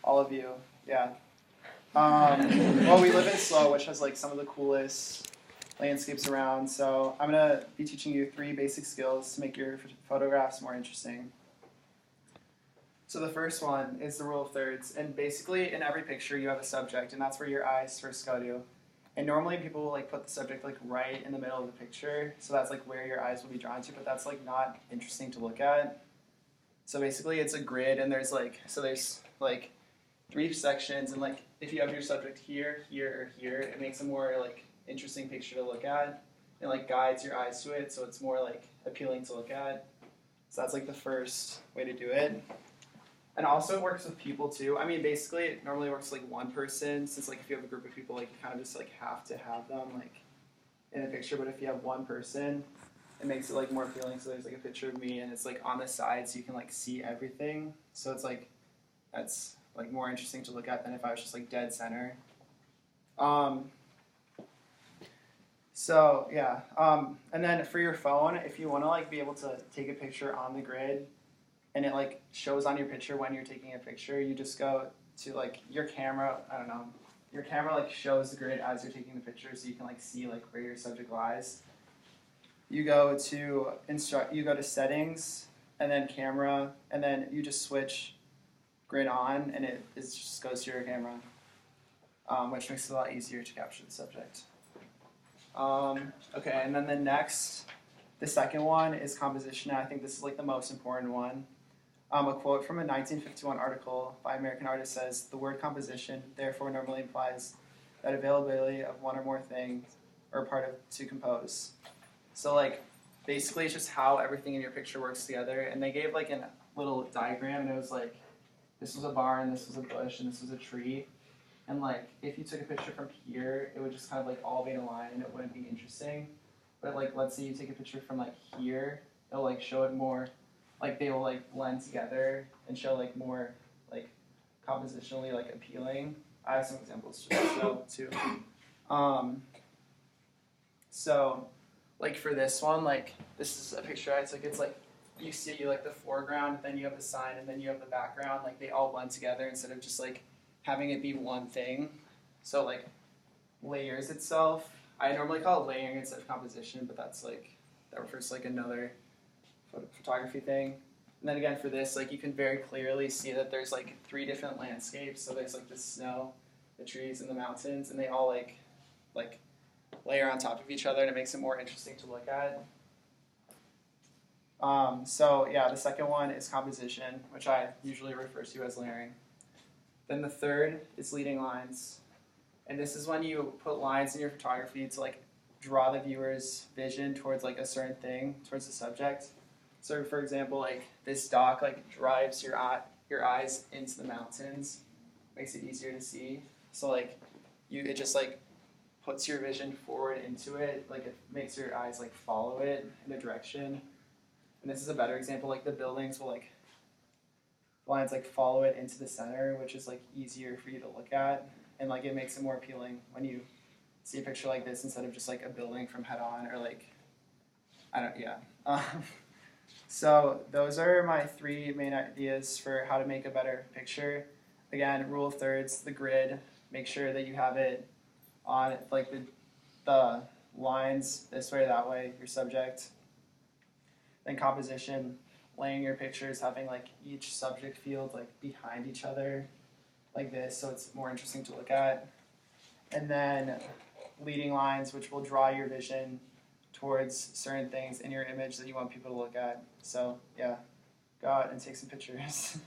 all of you. Yeah. Well, we live in SLO, which has like some of the coolest landscapes around. So I'm gonna be teaching you 3 basic skills to make your photographs more interesting. So the first one is the rule of thirds, and basically in every picture you have a subject, and that's where your eyes first go to. And normally people will like put the subject like right in the middle of the picture, so that's like where your eyes will be drawn to, but that's like not interesting to look at. So basically it's a grid, and there's like 3 sections, and like if you have your subject here, here, or here, it makes a more like interesting picture to look at, and like guides your eyes to it, so it's more like appealing to look at. So that's like the first way to do it. And also it works with people too. I mean, basically it normally works with like one person, since like if you have a group of people, like you kind of just like have to have them like in a picture. But if you have one person, it makes it like more appealing. So there's like a picture of me, and it's like on the side, so you can like see everything. So it's like that's like more interesting to look at than if I was just like dead center. So yeah, and then for your phone, if you want to like be able to take a picture on the grid, and it like shows on your picture when you're taking a picture, you just go to like your camera. I don't know. Your camera like shows the grid as you're taking the picture, so you can like see like where your subject lies. You go to You go to settings, and then camera, and then you just switch grid on, and it just goes to your camera, which makes it a lot easier to capture the subject. Okay, and then the second one is composition. And I think this is like the most important one. A quote from a 1951 article by American artist says, "The word composition therefore normally implies that availability of one or more things or part of to compose." So like basically it's just how everything in your picture works together. And they gave like a little diagram, and it was like this was a barn, this was a bush, and this was a tree. And like if you took a picture from here, it would just kind of like all be in a line, and it wouldn't be interesting. But like let's say you take a picture from like here, it'll like show it more. Like they will like blend together and show like more like compositionally like appealing. I have some examples to show too. So like for this one, like this is a picture I took. It's like you see like the foreground, then you have the sign, and then you have the background. Like they all blend together instead of just like having it be one thing. So like layers itself. I normally call it layering instead of composition, but that refers to like another photography thing. And then again for this, like you can very clearly see that there's like 3 different landscapes. So there's like the snow, the trees, and the mountains, and they all like layer on top of each other, and it makes it more interesting to look at. So yeah, the second one is composition, which I usually refer to as layering. Then the third is leading lines, and this is when you put lines in your photography to like draw the viewer's vision towards like a certain thing, towards the subject. So for example, like this dock like drives your eyes into the mountains, makes it easier to see. So like it just like puts your vision forward into it, like it makes your eyes like follow it in a direction. And this is a better example, like the buildings will like lines like follow it into the center, which is like easier for you to look at, and like it makes it more appealing when you see a picture like this instead of just like a building from head on, or like so those are my 3 main ideas for how to make a better picture. Again, rule of thirds, the grid, make sure that you have it on like the lines this way or that way, your subject. Then composition, laying your pictures, having like each subject field like behind each other like this, so it's more interesting to look at. And then leading lines, which will draw your vision towards certain things in your image that you want people to look at. So yeah, go out and take some pictures.